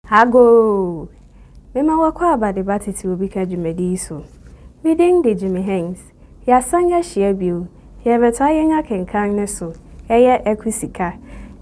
Hago! Mema wakwa abade batiti obi ka dwumadi so. Miding de Jimmy Hanks. Ya sanga share bio. Ya beta yenga kenkan ne so. Eye Sika.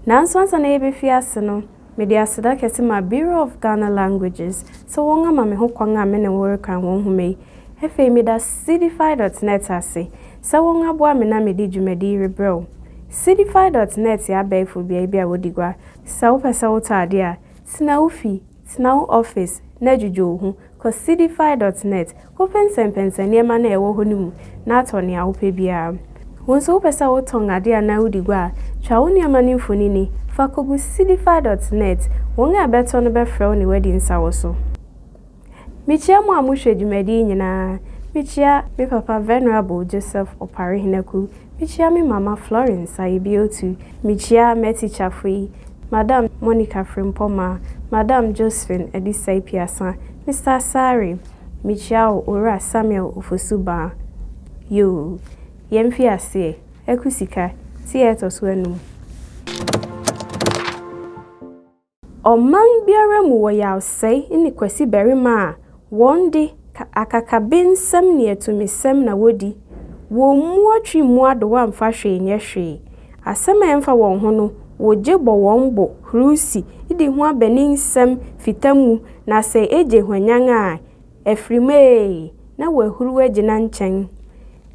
Nanso ansa na yebefi ase no. Me de aseda kese ma Bureau of Ghana Languages. So wonga ma me ho kwan a me ne work an won hume. Efe me da cdfi.net ase. So wonga boa me na me de dwumadi rebrel. cdfi.net ya baifo bia bia wodigwa. Sa wo pesa wo tade a tina ufi, tina office, na juju hu, ko cdfi.net, open sempense niema na ewo honimu, na atoni a upe bia. Wonso upesa woton ade na udigwa, twa wo niema ni mfonini, fa kogu cdfi.net, wonga abeto no befrɛ ni wedding sawo so. Michia mo amuhwe dwumadi nyina, michia me papa Venerable Joseph Oparihineku, michia me mama Florence Aibiotu, michia me teacher free Madam Monica Frimpoma, Madam Josephine Edisai Piasa, Mr. Sari, Michiao Ora Samuel Ufosuba. Yo, Yemfi Ase, Sika, Tete Swenu. Omang biara mu wo yaw sei ni kwasi berima one day akakabin sam ne etumisem na wodi wo mu atwi mu ado amfa hwe nye hwe asem emfa won ho no woje bo won bo hrusi idi ho abani nsem fitamu na se eje hwanyan a efrime na wahuru agina nchen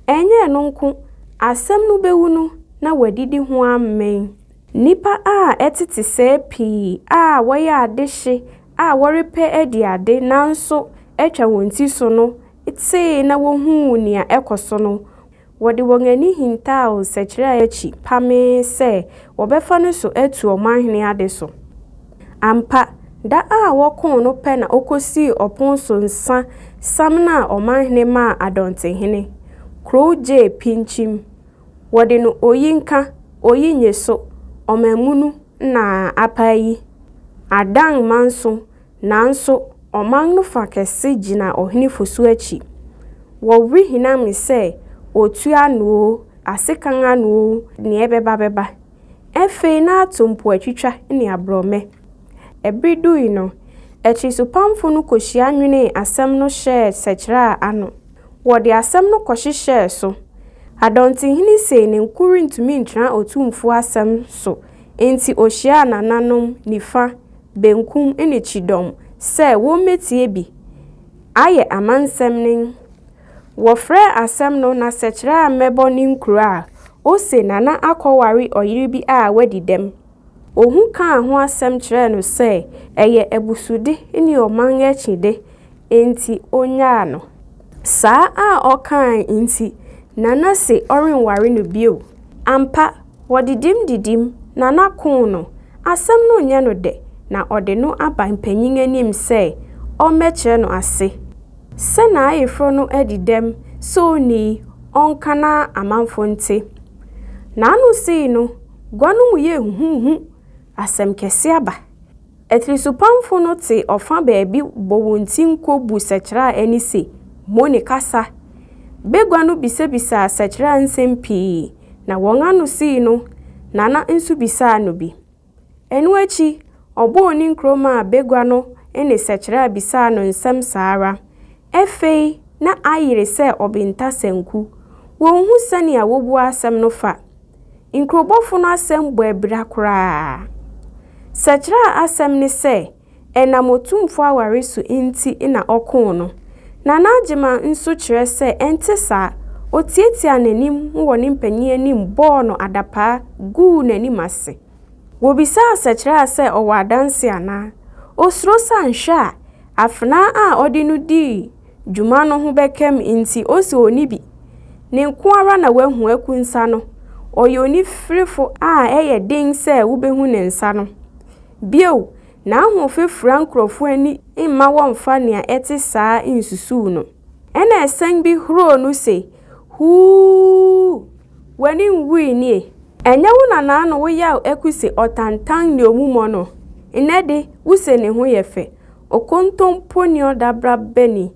enye no nko asem no bewu no na wadidi ho amen nipa a etete se pi a woya adehye a worepe edi ade nanso etwa wonti so no itse na wohu nia ekoso no wodi wongani hinta o sekira echi pame se wobefa no so etu omanhene ade so ampa da a wokon no pe na okosi opon so nsa samna omanhene ma adonte hene kroje pinchim wodi no oyinka oyinyeso omamunu na apayi adan manso nanso oman no fa kese gina ohene fosu achi wo wi hinam se otu anu asekan anu ne beba efe na atompo atwitwa ne abrome ebridu ino echi supamfo no kohia anwene asem no share sekira ano wo de asem no kohye so adonti hini se ne nkuri ntumi ntran otumfo asem so enti ohia nananom nifa benkum ene chidom se wo metie bi aye amansem nin wo frɛ asem no na sekira mebo ni nkura o se nana akọwari oyiri bi a wadidem ohun kan ho asem kyerɛ no se eye ebusude ni oman achide enti onya no saa a okan enti nana se orenware no bio ampa wodidim nana kon no asem no nya no de na ode no aba mpanyin anim se o mekyerɛ no ase se na ayefro no adidem so ni onkana amanfo nte na anu sei no gwanu mu ye huhu asem kese aba etrisupamfo no te ofa baabi bowonti nkobu sekira ani se moni kasa begwanu bisebisa sekira nsempi na won anu sei no nana nsu bisa no bi enu achi obo oni nkroma begwanu ene sekira bisa no nsem saara efe na ayire se obinta senku wonhu sani a wobu asem no fa inkrobofo no asem bo ebra kura sekira asem ni se enamotumfo aware so inti ina okon no na najima nso kire se ente sa otietia nanim wo ne mpanyi anim bo no adapa gu nanim ase wobisa sekira se owadanse ana osro sanhwa afna a odinu di dwuma no ho bekem inti osi oni bi ne nko ara na wahu akunsa no oyoni frifo a eye den se wo behu ne nsa no bio na ho fefura nkrofo ani imma wonfa nea ete saa insusu no ena esen bi huro no se hu wani nwi ni enya wo na no wo yaw akuse otantan ne omumo no enede wo se ne ho yefe okontompo ni odabra beni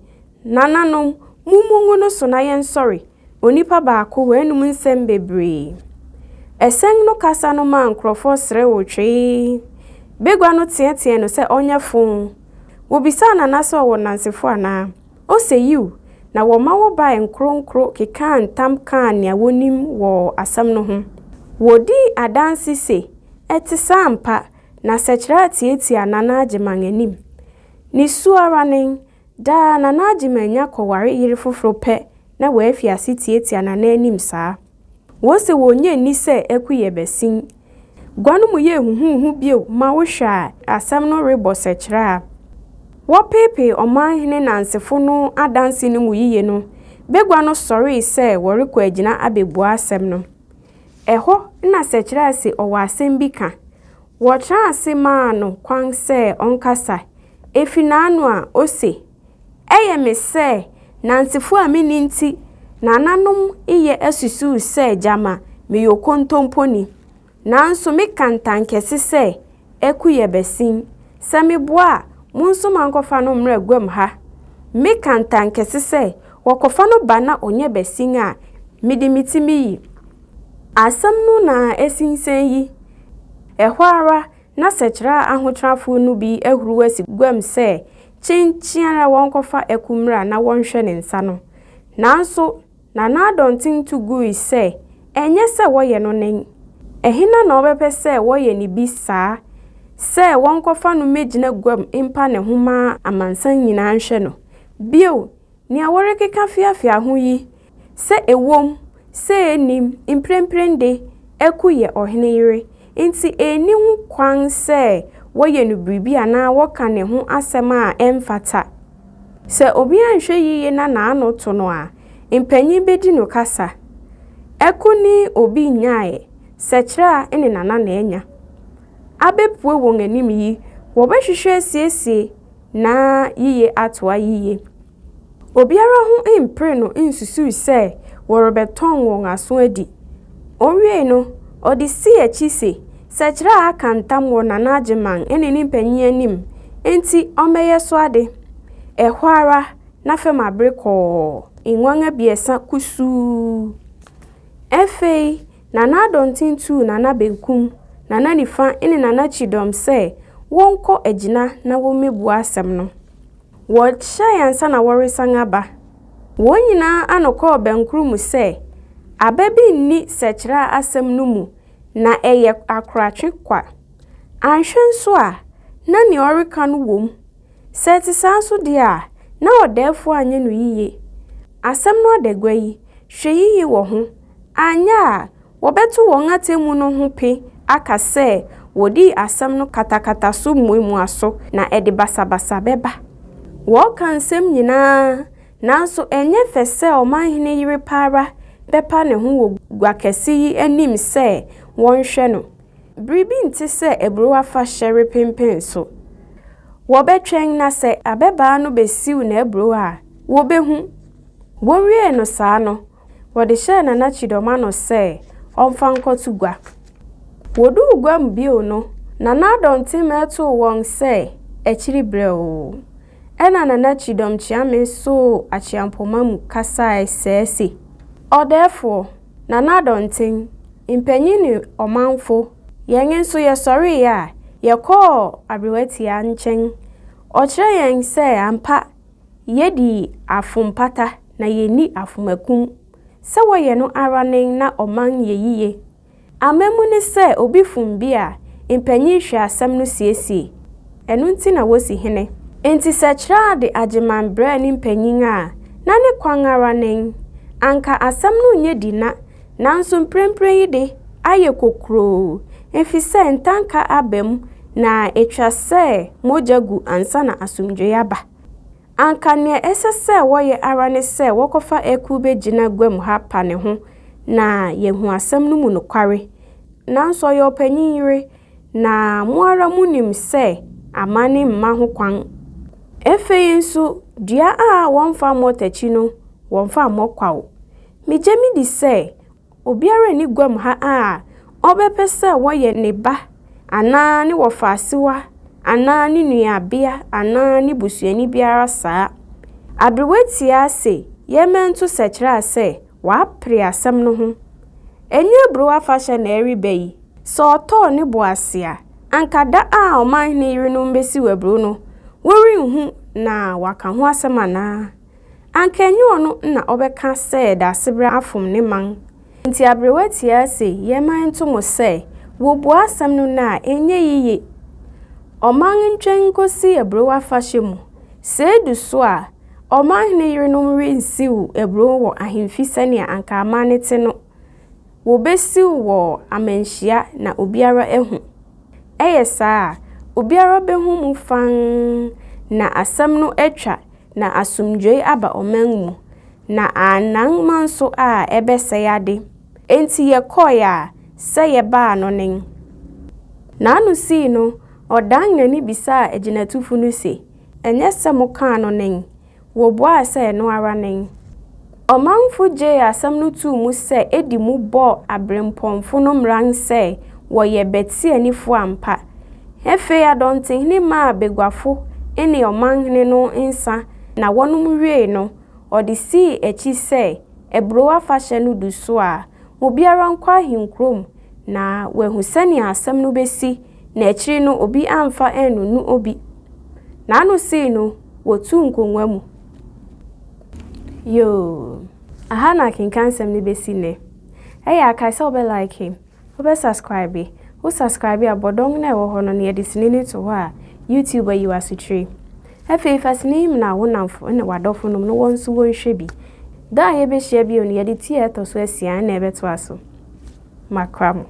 nananom mumungu no so na yen sorry onipa baako wenum nsem bebre esen no kasa no man krofo sre wotwe Begwa no tie no se onye fon. Wo bisa na na so wo nansefo ana. O se you na wo ma wo ba enkronkro keka ntam kan ya wonim wo asam no ho. Wodi adansi se eti sampa na sekira tie anana agiman anim. Ni suaranen da nana agiman nya kware yiri foforo pe na wo afiase tie anana anim saa. Wo se wonye ni se ekuye besin. Gwanu mu ye huhu bio ma wo hwa asam no rebo sekira. Wo pepe omanhene nansefo no adansi no mu yiye no. Begwa no sorry se wo rekọ agina abebua asem no. Eho na sekira se owa asem bi ka. Wo tra asema no kwan se onkasa. Efinanu a ose. Eye me se nansefo a meni nti nananom iye asusu se jama me yokontomponi. Nanso me kantankese se ekuye besin. Se me boa munso mankofa no mra gwam ha. Me kantankese se wakofa no bana onye besin a midimitimi yi. Asam no na esinsen yi. Ehwara na sekira ahotrafo no bi ehuru asi gwam se chinchiara wonkofa ekumra na wonhwe ne nsa no. Nanso na adontin to gui se enye se woye no nen. Ehina na obepe se woye ni bi saa. Se wonkofa no megina gwam impa ne homa amansan nyina nhwe no. Bio ni awore keka fiafia ho yi. Se ewom, se enim, impremprende ekuye ohene yire. Inti eni hu kwan se woye no bribi ana woka ne ho asema emfata. Se obi anhwe yiye na ano to no a impanyi bedi no kasa. Ekuni obi nyae sekira ene nana na enya. Abepue won anim yi wo behwehwe siesie na yiye atwa yiye. Obiara ho impre no insusu se worobeton won aso adi. Owie no odi si echi se sekira akantam won nana agiman ene ni mpanyi anim enti omeye so ade. Ehwara na fema breko inwanga biesa kusu. Efei nana dontin tu nana benkum nana nifa ene nana chidom se wonko agina na womebu asem no. Wo chayansa na woresan aba. Wonyina anoko benkru mu se ababi ni sekira asem no mu na eye akratwe kwa. Anhwen so a na ni oreka no wom. Seti sanso dia na odefo anye no yiye. Asem no adagwa yi hwe yiye wo ho. Anya wobeto won atemu no ho pe aka se wodi asem no katakata so muimu aso na ede basabasa beba. Wo kan sem nyina nanso enye fese omanhene yire para bepa ne ho wo gwakesi yi anim se wonhwe no. Bribi nti se ebro afa shere pempen so. Wo betwen na se abeba no besiw na ebro a wo behu. Wo wie no saa no wode hye na na chidoma no se omfa nkotu gwa. Wodu gwam bio no na adontin meto won se echiri breo. Ena na chidom chiame so achiampoma mu kasa esese. Odefo na adontin impanyini omanfo yengen so ye sorry ya ye ko abrewati ya nchen. Ochire yen se ampa yedi afumpata na yeni afumakum. Se woye no aranen na oman yeyiye. Amemu ni se obi fumbi a impanyi hwe asem no siesie. Enu nti na wosi hene. Enti sekira de agiman bra ni mpanyin a na ne kwan aranen. Anka asem no nye dina nanso mprempren yi de aye kokro. Efise ntanka abem na etwa se mojagu ansa na asumdwe yaba. Anka ne esese woye arane se wokofa ekube gina gwam ha pa ne ho na yehu asem no mu no kware. Nanso yo panyire na muara munim se amane mma ho kwan. Efe nso dia a wonfa motachi no wonfa mokwawo. Mijemi di se obiara ni gwam ha a obepese woye ne ba ana ni wofasiwa ana ni nuabia ana ni busuani biara saa. Abrewati ase yementu sekira se wa pre asem no ho. Enye bro afahye na eribe yi. So to ne boase a Ankada a oman ne yirenom besi wabro no worinhu na waka ho asema na ankanyu ono na obeka se da sebra afom ne man nti abrewati ase yeman to mo se wo bu asem no na enye yiye oman ntwen kosi ebro afahye se du so a oman ne yirenom rensiw ebro wo ahemfi sane anka amanete no wo besiw wo amanhia na obiara ehu eyesa obiara behu mu fan na asem no etwa na asumdwei aba oman mu na anan manso a ebeseyade enti yekoya se yeba no nen na anu si no odan nani bisa eginatufu no se enye se mo kan no nen wo boa se no ara nen omanfu je asem no tu mu se edi mu bo abrempomfo no mran se wo ye beti anifo ampa efe ya donte ni ma begwafo ene omanhene no nsa na wonum wie no odisi echi se ebro afahye no du so a obiara nkwa hinkrom na wehu sani asem no besi na echi no obi amfa enunu obi na anu si no wotu nkonwa mu yo aha na kinkan sem ni besi ne eya kai so be like him obe subscribe wo subscribe abodong na wo hono ne edisini to ho a YouTube you asutri efe fasini na wonamfo na wadofo no wonso wonhwe bi da ye be hia bi oni editi eto so asia na ebeto aso makram